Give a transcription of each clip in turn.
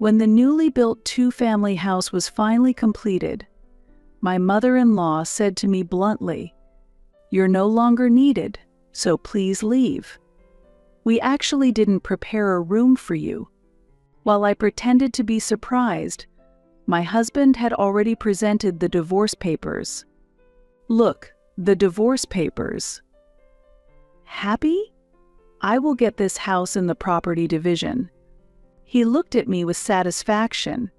When the newly built two-family house was finally completed, my mother-in-law said to me bluntly, "You're no longer needed, so please leave. We actually didn't prepare a room for you." While I pretended to be surprised, my husband had already presented the divorce papers. "Look, the divorce papers." "Happy? I will get this house in the property division." He looked at me with satisfaction,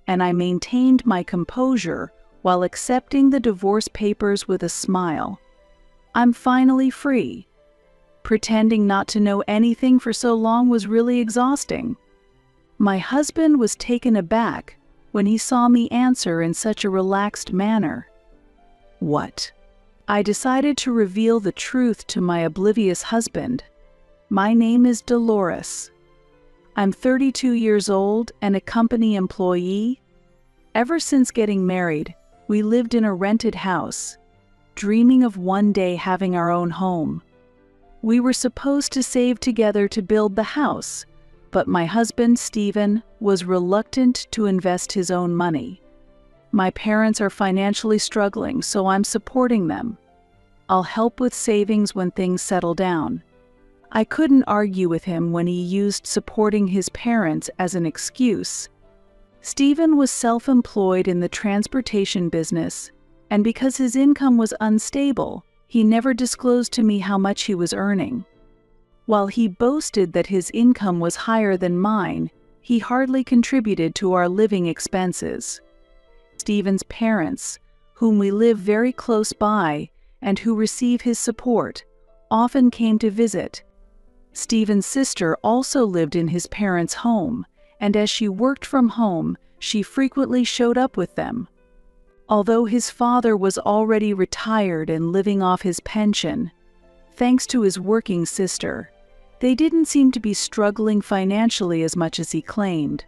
and I maintained my composure while accepting the divorce papers with a smile. I'm finally free. Pretending not to know anything for so long was really exhausting. My husband was taken aback when he saw me answer in such a relaxed manner. "What?" I decided to reveal the truth to my oblivious husband. "My name is Dolores. I'm 32 years old and a company employee. Ever since getting married, we lived in a rented house, dreaming of one day having our own home. We were supposed to save together to build the house, but my husband, Stephen, was reluctant to invest his own money. My parents are financially struggling, so I'm supporting them. I'll help with savings when things settle down." I couldn't argue with him when he used supporting his parents as an excuse. Stephen was self-employed in the transportation business, and because his income was unstable, he never disclosed to me how much he was earning. While he boasted that his income was higher than mine, he hardly contributed to our living expenses. Stephen's parents, whom we live very close by and who receive his support, often came to visit. Stephen's sister also lived in his parents' home, and as she worked from home, she frequently showed up with them. Although his father was already retired and living off his pension, thanks to his working sister, they didn't seem to be struggling financially as much as he claimed.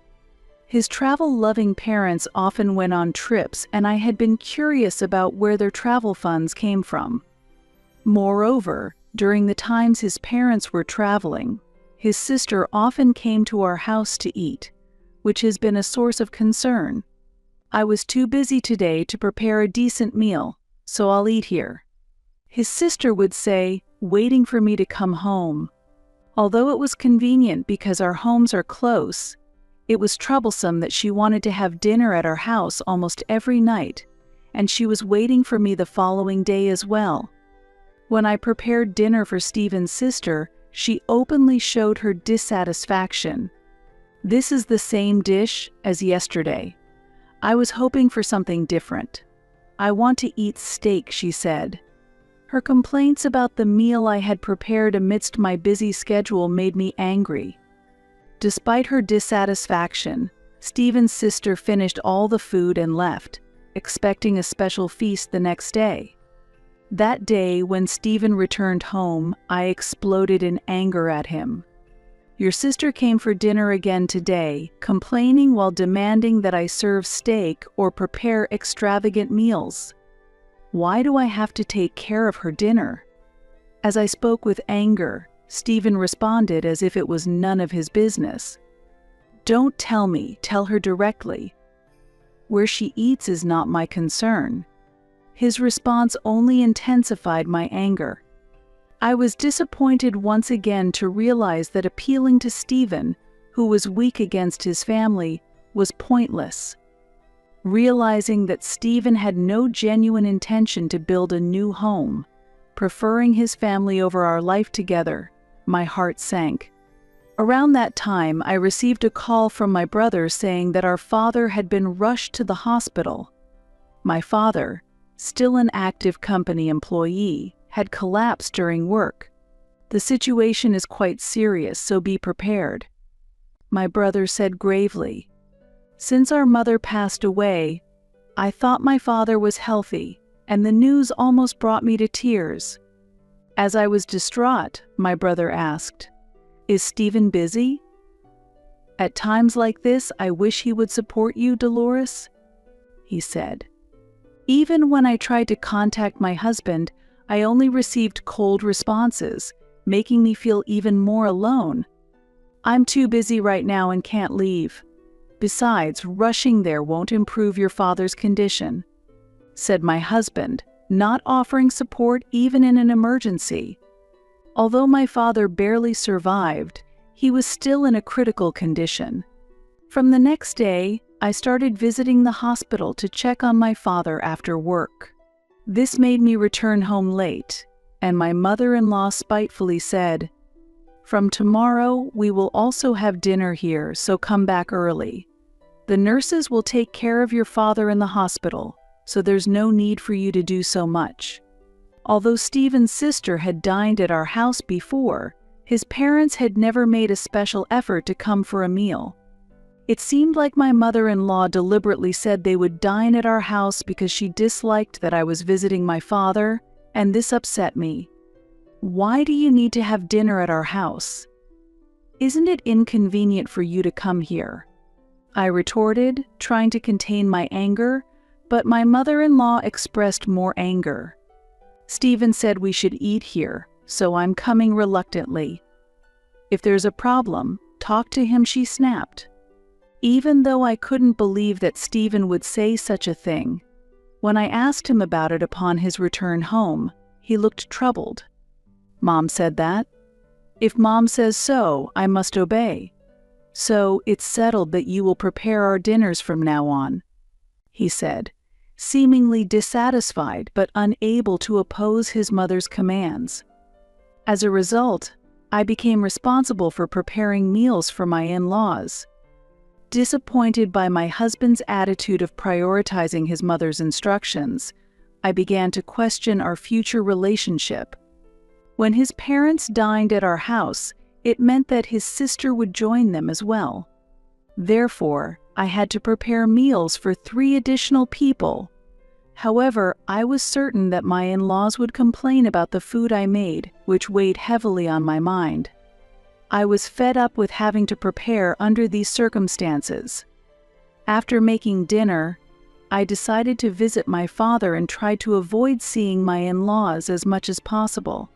His travel-loving parents often went on trips, and I had been curious about where their travel funds came from. Moreover, during the times his parents were traveling, his sister often came to our house to eat, which has been a source of concern. "I was too busy today to prepare a decent meal, so I'll eat here," his sister would say, waiting for me to come home. Although it was convenient because our homes are close, it was troublesome that she wanted to have dinner at our house almost every night, and she was waiting for me the following day as well. When I prepared dinner for Stephen's sister, she openly showed her dissatisfaction. "This is the same dish as yesterday. I was hoping for something different. I want to eat steak," she said. Her complaints about the meal I had prepared amidst my busy schedule made me angry. Despite her dissatisfaction, Stephen's sister finished all the food and left, expecting a special feast the next day. That day, when Stephen returned home, I exploded in anger at him. "Your sister came for dinner again today, complaining while demanding that I serve steak or prepare extravagant meals. Why do I have to take care of her dinner?" As I spoke with anger, Stephen responded as if it was none of his business. "Don't tell me, tell her directly. Where she eats is not my concern." His response only intensified my anger. I was disappointed once again to realize that appealing to Stephen, who was weak against his family, was pointless. Realizing that Stephen had no genuine intention to build a new home, preferring his family over our life together, my heart sank. Around that time, I received a call from my brother saying that our father had been rushed to the hospital. My father, still an active company employee, had collapsed during work. "The situation is quite serious, so be prepared," my brother said gravely. "Since our mother passed away, I thought my father was healthy, and the news almost brought me to tears." As I was distraught, my brother asked, "Is Stephen busy?" "At times like this, I wish he would support you, Dolores," he said. Even when I tried to contact my husband, I only received cold responses, making me feel even more alone. "I'm too busy right now and can't leave." Besides, rushing there won't improve your father's condition," said my husband, not offering support even in an emergency. Although my father barely survived, he was still in a critical condition. From the next day, I started visiting the hospital to check on my father after work. This made me return home late, and my mother-in-law spitefully said, "From tomorrow, we will also have dinner here, so come back early. The nurses will take care of your father in the hospital, so there's no need for you to do so much." Although Stephen's sister had dined at our house before, his parents had never made a special effort to come for a meal. It seemed like my mother-in-law deliberately said they would dine at our house because she disliked that I was visiting my father, and this upset me. "Why do you need to have dinner at our house? Isn't it inconvenient for you to come here?" I retorted, trying to contain my anger, but my mother-in-law expressed more anger. "Stephen said we should eat here, so I'm coming reluctantly. If there's a problem, talk to him," she snapped. Even though I couldn't believe that Stephen would say such a thing, when I asked him about it upon his return home, he looked troubled. "Mom said that? If Mom says so, I must obey. So it's settled that you will prepare our dinners from now on," he said, seemingly dissatisfied but unable to oppose his mother's commands. As a result, I became responsible for preparing meals for my in-laws. Disappointed by my husband's attitude of prioritizing his mother's instructions, I began to question our future relationship. When his parents dined at our house, it meant that his sister would join them as well. Therefore, I had to prepare meals for 3 additional people. However, I was certain that my in-laws would complain about the food I made, which weighed heavily on my mind. I was fed up with having to prepare under these circumstances. After making dinner, I decided to visit my father and tried to avoid seeing my in-laws as much as possible.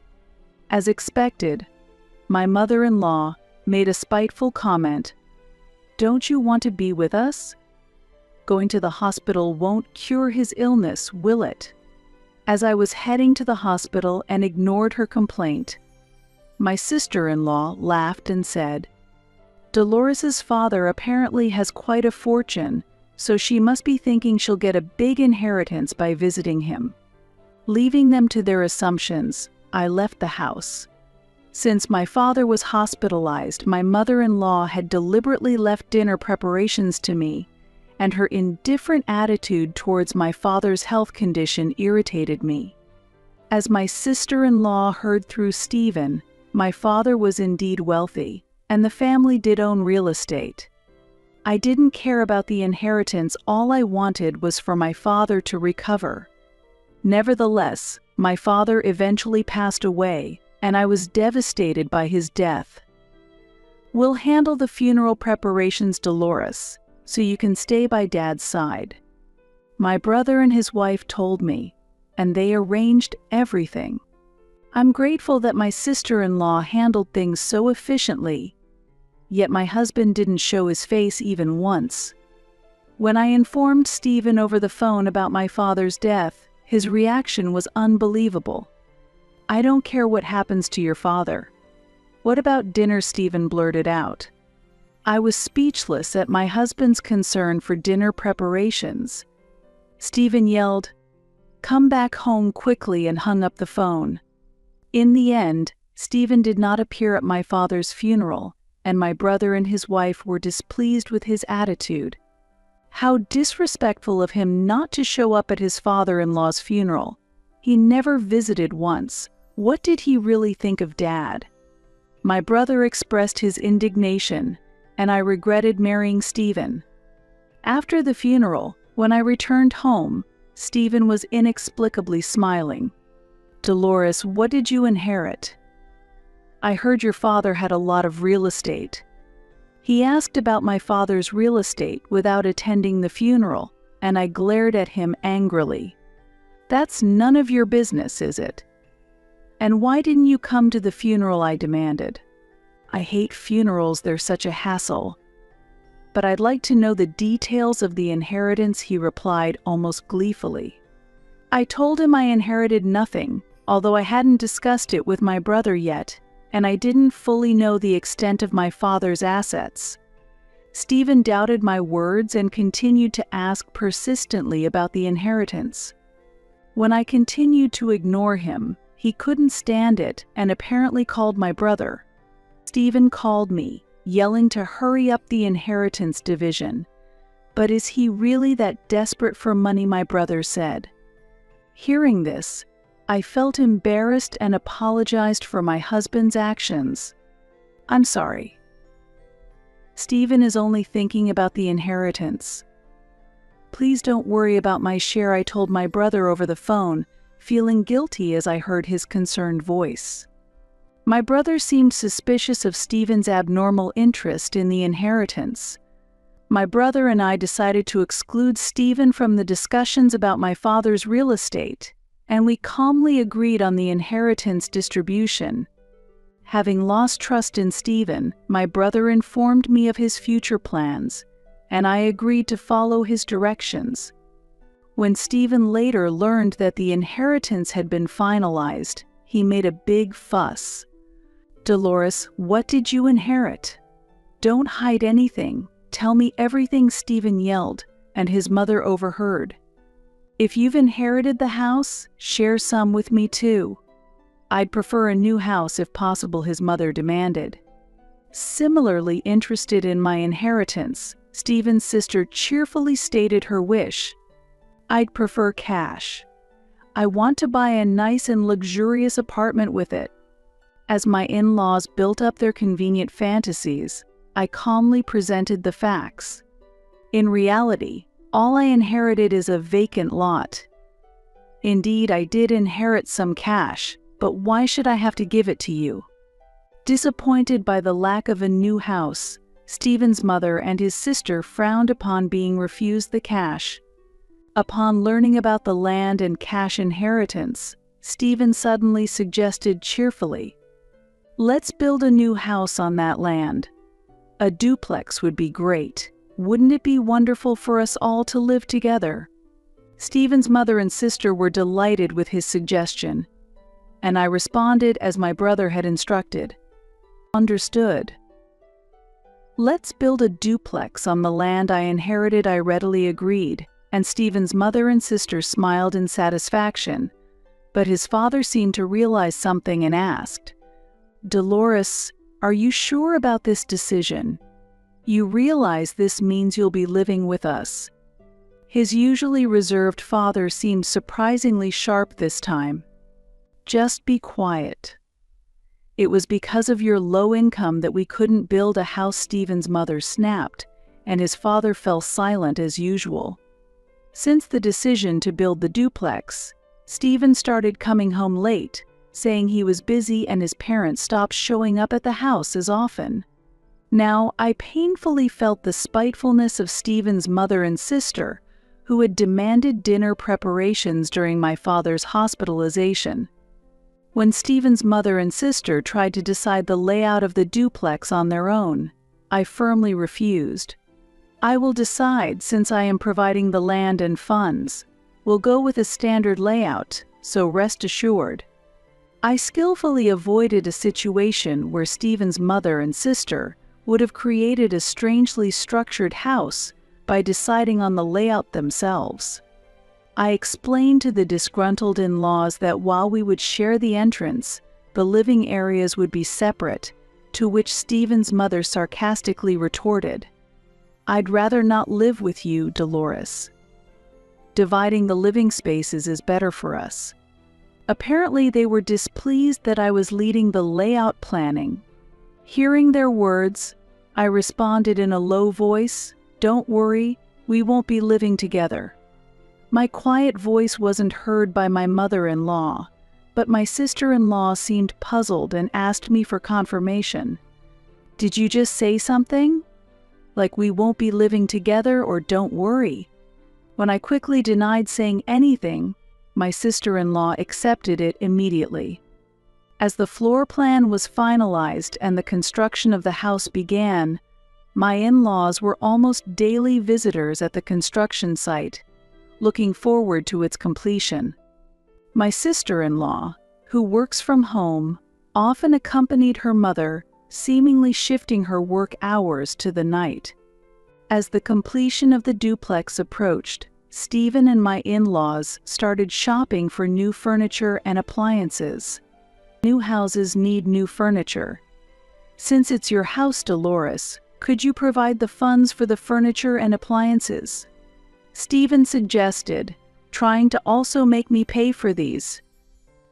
As expected, my mother-in-law made a spiteful comment. "Don't you want to be with us? Going to the hospital won't cure his illness, will it?" As I was heading to the hospital and ignored her complaint, my sister-in-law laughed and said, "Dolores's father apparently has quite a fortune, so she must be thinking she'll get a big inheritance by visiting him." Leaving them to their assumptions, I left the house. Since my father was hospitalized, my mother-in-law had deliberately left dinner preparations to me, and her indifferent attitude towards my father's health condition irritated me. As my sister-in-law heard through Stephen, my father was indeed wealthy, and the family did own real estate. I didn't care about the inheritance, all I wanted was for my father to recover. Nevertheless, my father eventually passed away, and I was devastated by his death. "We'll handle the funeral preparations, Dolores, so you can stay by Dad's side," my brother and his wife told me, and they arranged everything. I'm grateful that my sister-in-law handled things so efficiently, yet my husband didn't show his face even once. When I informed Stephen over the phone about my father's death, his reaction was unbelievable. "I don't care what happens to your father. What about dinner?" Stephen blurted out. I was speechless at my husband's concern for dinner preparations. Stephen yelled, "Come back home quickly," and hung up the phone. In the end, Stephen did not appear at my father's funeral, and my brother and his wife were displeased with his attitude. How disrespectful of him not to show up at his father-in-law's funeral. He never visited once. What did he really think of Dad? My brother expressed his indignation, and I regretted marrying Stephen. After the funeral, when I returned home, Stephen was inexplicably smiling. "Dolores, what did you inherit? I heard your father had a lot of real estate." He asked about my father's real estate without attending the funeral, and I glared at him angrily. "That's none of your business, is it? And why didn't you come to the funeral?" I demanded. "I hate funerals, they're such a hassle." but I'd like to know the details of the inheritance," he replied almost gleefully. I told him I inherited nothing, although I hadn't discussed it with my brother yet, and I didn't fully know the extent of my father's assets. Stephen doubted my words and continued to ask persistently about the inheritance. When I continued to ignore him, he couldn't stand it and apparently called my brother. Stephen called me, yelling to hurry up the inheritance division. "But is he really that desperate for money?" my brother said. Hearing this, I felt embarrassed and apologized for my husband's actions. "I'm sorry. Stephen is only thinking about the inheritance. Please don't worry about my share," I told my brother over the phone, feeling guilty as I heard his concerned voice. My brother seemed suspicious of Stephen's abnormal interest in the inheritance. My brother and I decided to exclude Stephen from the discussions about my father's real estate, and we calmly agreed on the inheritance distribution. Having lost trust in Stephen, my brother informed me of his future plans, and I agreed to follow his directions. When Stephen later learned that the inheritance had been finalized, he made a big fuss. "Dolores, what did you inherit? Don't hide anything. Tell me everything," Stephen yelled, and his mother overheard. "If you've inherited the house, share some with me too." "I'd prefer a new house if possible," his mother demanded. Similarly interested in my inheritance, Stephen's sister cheerfully stated her wish. "I'd prefer cash. I want to buy a nice and luxurious apartment with it." As my in-laws built up their convenient fantasies, I calmly presented the facts. In reality, all I inherited is a vacant lot. Indeed, I did inherit some cash, but why should I have to give it to you? Disappointed by the lack of a new house, Stephen's mother and his sister frowned upon being refused the cash. Upon learning about the land and cash inheritance, Stephen suddenly suggested cheerfully, "Let's build a new house on that land. A duplex would be great. Wouldn't it be wonderful for us all to live together?" Stephen's mother and sister were delighted with his suggestion, and I responded as my brother had instructed. "Understood. Let's build a duplex on the land I inherited," I readily agreed, and Stephen's mother and sister smiled in satisfaction, but his father seemed to realize something and asked, "Dolores, are you sure about this decision? You realize this means you'll be living with us?" His usually reserved father seemed surprisingly sharp this time. "Just be quiet. It was because of your low income that we couldn't build a house," Stephen's mother snapped, and his father fell silent as usual. Since the decision to build the duplex, Stephen started coming home late, saying he was busy and his parents stopped showing up at the house as often. Now, I painfully felt the spitefulness of Stephen's mother and sister, who had demanded dinner preparations during my father's hospitalization. When Stephen's mother and sister tried to decide the layout of the duplex on their own, I firmly refused. "I will decide since I am providing the land and funds. We'll go with a standard layout, so rest assured." I skillfully avoided a situation where Stephen's mother and sister would have created a strangely structured house by deciding on the layout themselves. I explained to the disgruntled in-laws that while we would share the entrance, the living areas would be separate, to which Stephen's mother sarcastically retorted, "I'd rather not live with you, Dolores. Dividing the living spaces is better for us." Apparently they were displeased that I was leading the layout planning. Hearing their words, I responded in a low voice, "Don't worry, we won't be living together." My quiet voice wasn't heard by my mother-in-law, but my sister-in-law seemed puzzled and asked me for confirmation. "Did you just say something? Like we won't be living together or don't worry?" When I quickly denied saying anything, my sister-in-law accepted it immediately. As the floor plan was finalized and the construction of the house began, My in-laws were almost daily visitors at the construction site, looking forward to its completion. My sister-in-law, who works from home, often accompanied her mother, seemingly shifting her work hours to the night. As the completion of the duplex approached, Stephen and my in-laws started shopping for new furniture and appliances. New houses need new furniture. Since it's your house, Dolores, could you provide the funds for the furniture and appliances? Stephen suggested, trying to also make me pay for these.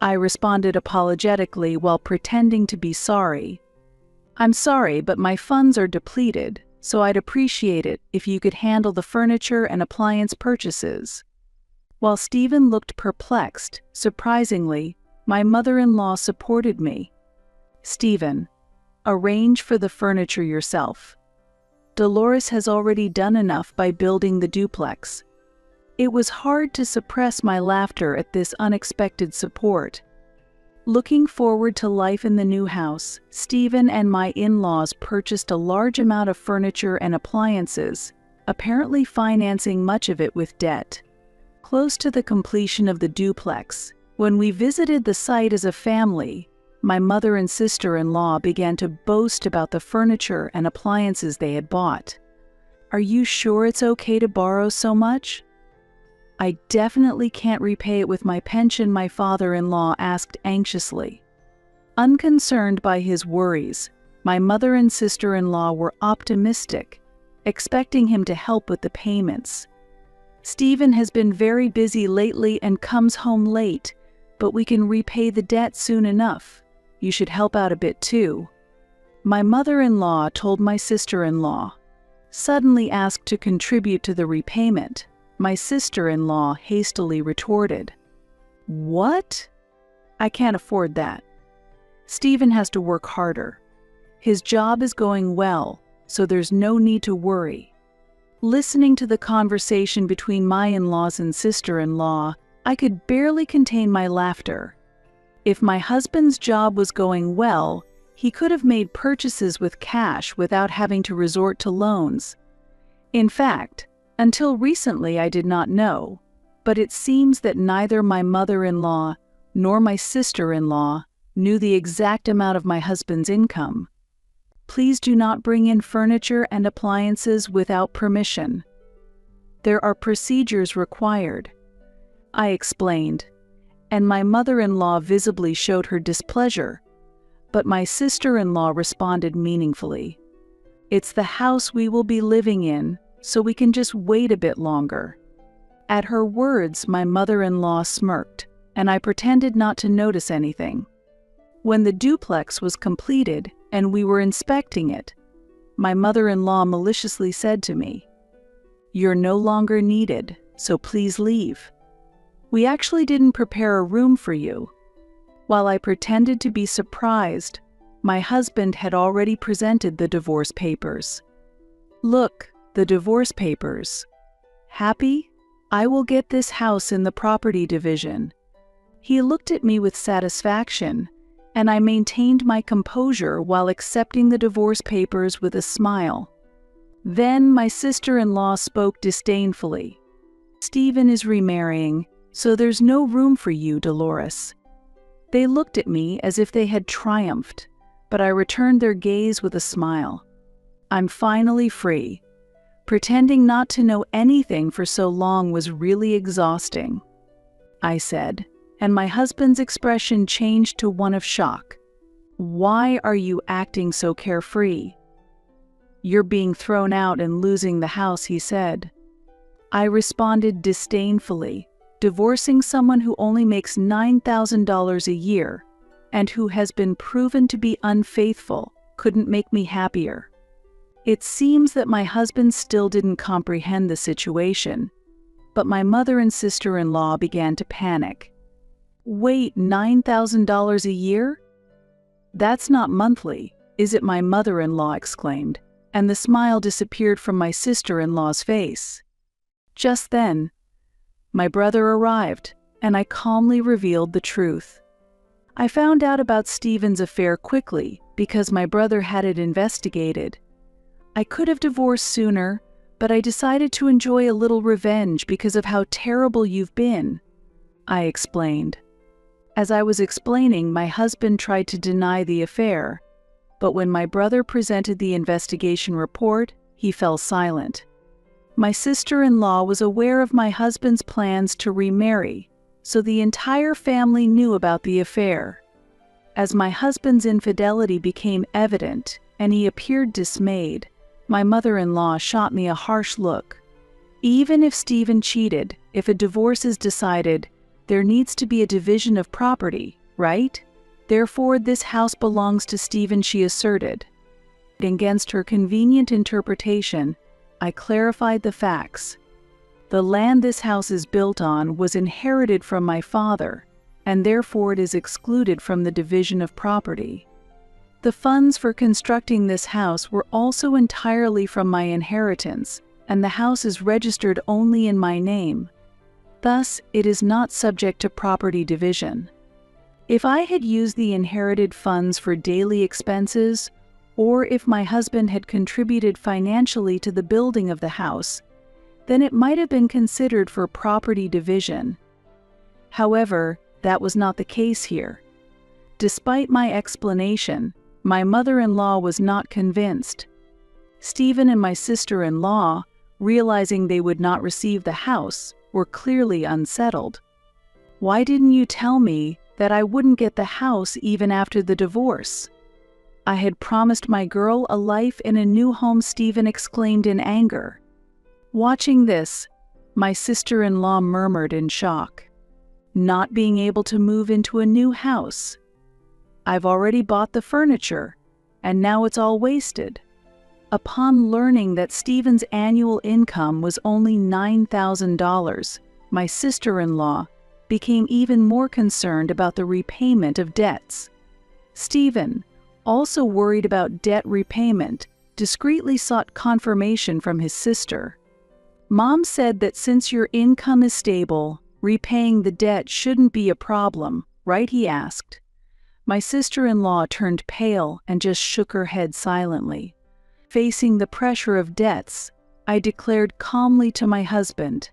I responded apologetically while pretending to be sorry. I'm sorry, but my funds are depleted, so I'd appreciate it if you could handle the furniture and appliance purchases. While Stephen looked perplexed, surprisingly, my mother-in-law supported me. Stephen, arrange for the furniture yourself. Dolores has already done enough by building the duplex. It was hard to suppress my laughter at this unexpected support. Looking forward to life in the new house, Stephen and my in-laws purchased a large amount of furniture and appliances, apparently financing much of it with debt. Close to the completion of the duplex, when we visited the site as a family, my mother and sister-in-law began to boast about the furniture and appliances they had bought. Are you sure it's okay to borrow so much? I definitely can't repay it with my pension, my father-in-law asked anxiously. Unconcerned by his worries, my mother and sister-in-law were optimistic, expecting him to help with the payments. Stephen has been very busy lately and comes home late, but we can repay the debt soon enough. You should help out a bit too. My mother-in-law told my sister-in-law. Suddenly asked to contribute to the repayment, my sister-in-law hastily retorted, "What? I can't afford that. Stephen has to work harder. His job is going well, so there's no need to worry." Listening to the conversation between my in-laws and sister-in-law, I could barely contain my laughter. If my husband's job was going well, he could have made purchases with cash without having to resort to loans. In fact, until recently I did not know, but it seems that neither my mother-in-law nor my sister-in-law knew the exact amount of my husband's income. Please do not bring in furniture and appliances without permission. There are procedures required, I explained, and my mother-in-law visibly showed her displeasure, but my sister-in-law responded meaningfully. It's the house we will be living in, so we can just wait a bit longer. At her words, my mother-in-law smirked, and I pretended not to notice anything. When the duplex was completed and we were inspecting it, my mother-in-law maliciously said to me, "You're no longer needed, so please leave. We actually didn't prepare a room for you." While I pretended to be surprised, my husband had already presented the divorce papers. "Look, the divorce papers. Happy? I will get this house in the property division." He looked at me with satisfaction, and I maintained my composure while accepting the divorce papers with a smile. Then my sister-in-law spoke disdainfully. "Stephen is remarrying, so there's no room for you, Dolores." They looked at me as if they had triumphed, but I returned their gaze with a smile. I'm finally free. Pretending not to know anything for so long was really exhausting, I said, and my husband's expression changed to one of shock. "Why are you acting so carefree?" "You're being thrown out and losing the house," he said. I responded disdainfully. Divorcing someone who only makes $9,000 a year and who has been proven to be unfaithful couldn't make me happier. It seems that my husband still didn't comprehend the situation, but my mother and sister-in-law began to panic. "Wait, $9,000 a year? That's not monthly, is it?" my mother-in-law exclaimed, and the smile disappeared from my sister-in-law's face. Just then, my brother arrived, and I calmly revealed the truth. I found out about Stephen's affair quickly because my brother had it investigated. I could have divorced sooner, but I decided to enjoy a little revenge because of how terrible you've been," I explained. As I was explaining, my husband tried to deny the affair, but when my brother presented the investigation report, he fell silent. My sister-in-law was aware of my husband's plans to remarry, so the entire family knew about the affair. As my husband's infidelity became evident and he appeared dismayed, my mother-in-law shot me a harsh look. "Even if Stephen cheated, if a divorce is decided, there needs to be a division of property, right? Therefore, this house belongs to Stephen," she asserted. Against her convenient interpretation, I clarified the facts. The land this house is built on was inherited from my father, and therefore it is excluded from the division of property. The funds for constructing this house were also entirely from my inheritance, and the house is registered only in my name. Thus, it is not subject to property division. If I had used the inherited funds for daily expenses, or if my husband had contributed financially to the building of the house, then it might have been considered for property division. However, that was not the case here. Despite my explanation, my mother-in-law was not convinced. Stephen and my sister-in-law, realizing they would not receive the house, were clearly unsettled. "Why didn't you tell me that I wouldn't get the house even after the divorce? I had promised my girl a life in a new home," Stephen exclaimed in anger. Watching this, my sister-in-law murmured in shock. "Not being able to move into a new house. I've already bought the furniture, and now it's all wasted." Upon learning that Stephen's annual income was only $9,000, my sister-in-law became even more concerned about the repayment of debts. Stephen, also worried about debt repayment, discreetly sought confirmation from his sister. "Mom said that since your income is stable, repaying the debt shouldn't be a problem, right?" he asked. My sister-in-law turned pale and just shook her head silently. Facing the pressure of debts, I declared calmly to my husband,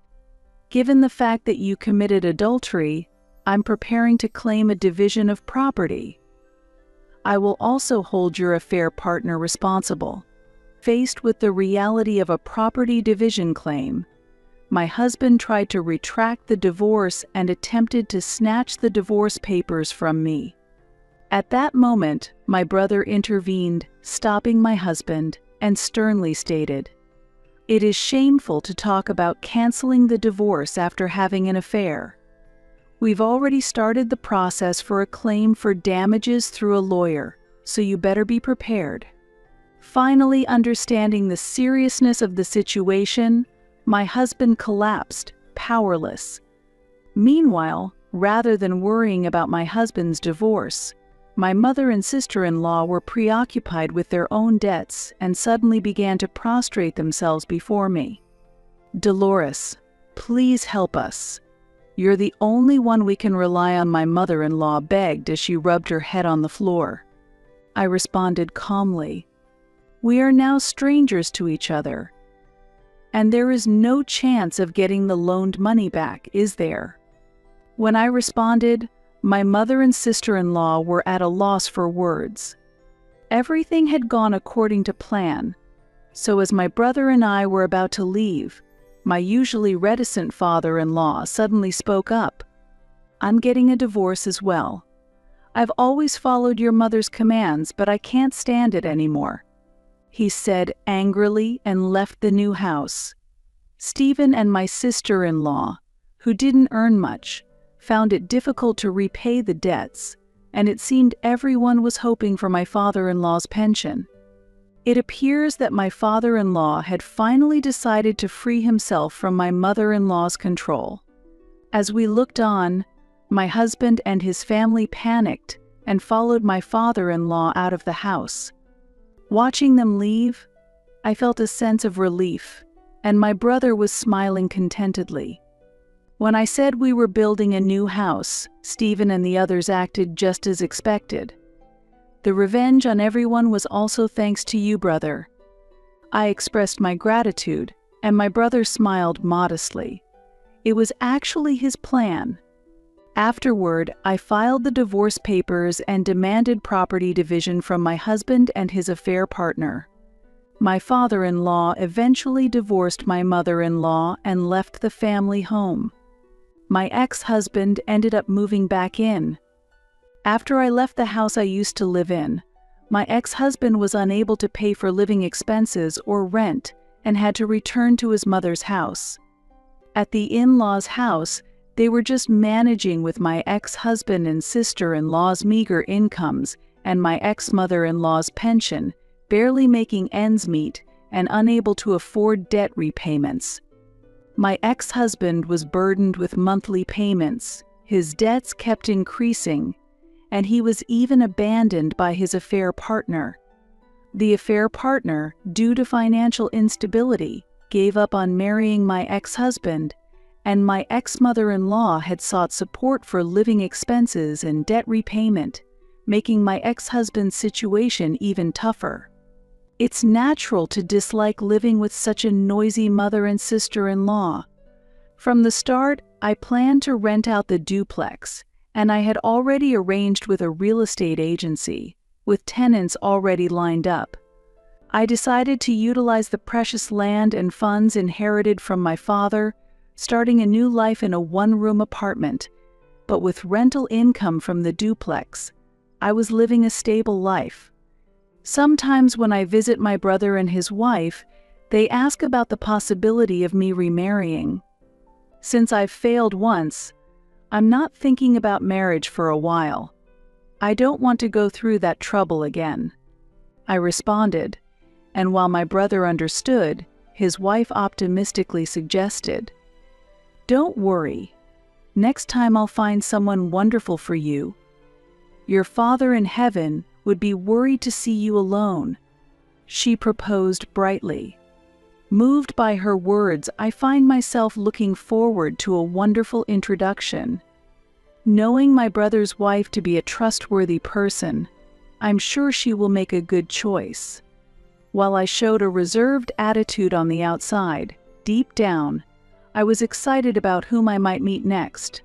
"Given the fact that you committed adultery, I'm preparing to claim a division of property. I will also hold your affair partner responsible." Faced with the reality of a property division claim, my husband tried to retract the divorce and attempted to snatch the divorce papers from me. At that moment, my brother intervened, stopping my husband, and sternly stated, "It is shameful to talk about canceling the divorce after having an affair. We've already started the process for a claim for damages through a lawyer, so you better be prepared." Finally, understanding the seriousness of the situation, my husband collapsed, powerless. Meanwhile, rather than worrying about my husband's divorce, my mother and sister-in-law were preoccupied with their own debts and suddenly began to prostrate themselves before me. "Dolores, please help us. You're the only one we can rely on," my mother-in-law begged as she rubbed her head on the floor. I responded calmly, "We are now strangers to each other, and there is no chance of getting the loaned money back, is there?" When I responded, my mother and sister-in-law were at a loss for words. Everything had gone according to plan, so as my brother and I were about to leave, my usually reticent father-in-law suddenly spoke up. "I'm getting a divorce as well. I've always followed your mother's commands, but I can't stand it anymore," he said angrily and left the new house. Stephen and my sister-in-law, who didn't earn much, found it difficult to repay the debts, and it seemed everyone was hoping for my father-in-law's pension. It appears that my father-in-law had finally decided to free himself from my mother-in-law's control. As we looked on, my husband and his family panicked and followed my father-in-law out of the house. Watching them leave, I felt a sense of relief, and my brother was smiling contentedly. When I said we were building a new house, Stephen and the others acted just as expected. The revenge on everyone was also thanks to you, brother. I expressed my gratitude, and my brother smiled modestly. It was actually his plan. Afterward, I filed the divorce papers and demanded property division from my husband and his affair partner. My father-in-law eventually divorced my mother-in-law and left the family home. My ex-husband ended up moving back in. After I left the house I used to live in, my ex-husband was unable to pay for living expenses or rent and had to return to his mother's house. At the in-laws' house, they were just managing with my ex-husband and sister-in-law's meager incomes and my ex-mother-in-law's pension, barely making ends meet and unable to afford debt repayments. My ex-husband was burdened with monthly payments, his debts kept increasing, and he was even abandoned by his affair partner. The affair partner, due to financial instability, gave up on marrying my ex-husband, and my ex-mother-in-law had sought support for living expenses and debt repayment, making my ex-husband's situation even tougher. It's natural to dislike living with such a noisy mother and sister-in-law. From the start, I planned to rent out the duplex, and I had already arranged with a real estate agency, with tenants already lined up. I decided to utilize the precious land and funds inherited from my father, starting a new life in a one-room apartment, but with rental income from the duplex. I was living a stable life. Sometimes when I visit my brother and his wife, they ask about the possibility of me remarrying. Since I've failed once, I'm not thinking about marriage for a while. I don't want to go through that trouble again. I responded, and while my brother understood, his wife optimistically suggested, "Don't worry. Next time I'll find someone wonderful for you. Your Father in heaven would be worried to see you alone," she proposed brightly. Moved by her words, I find myself looking forward to a wonderful introduction. Knowing my brother's wife to be a trustworthy person, I'm sure she will make a good choice. While I showed a reserved attitude on the outside, deep down, I was excited about whom I might meet next.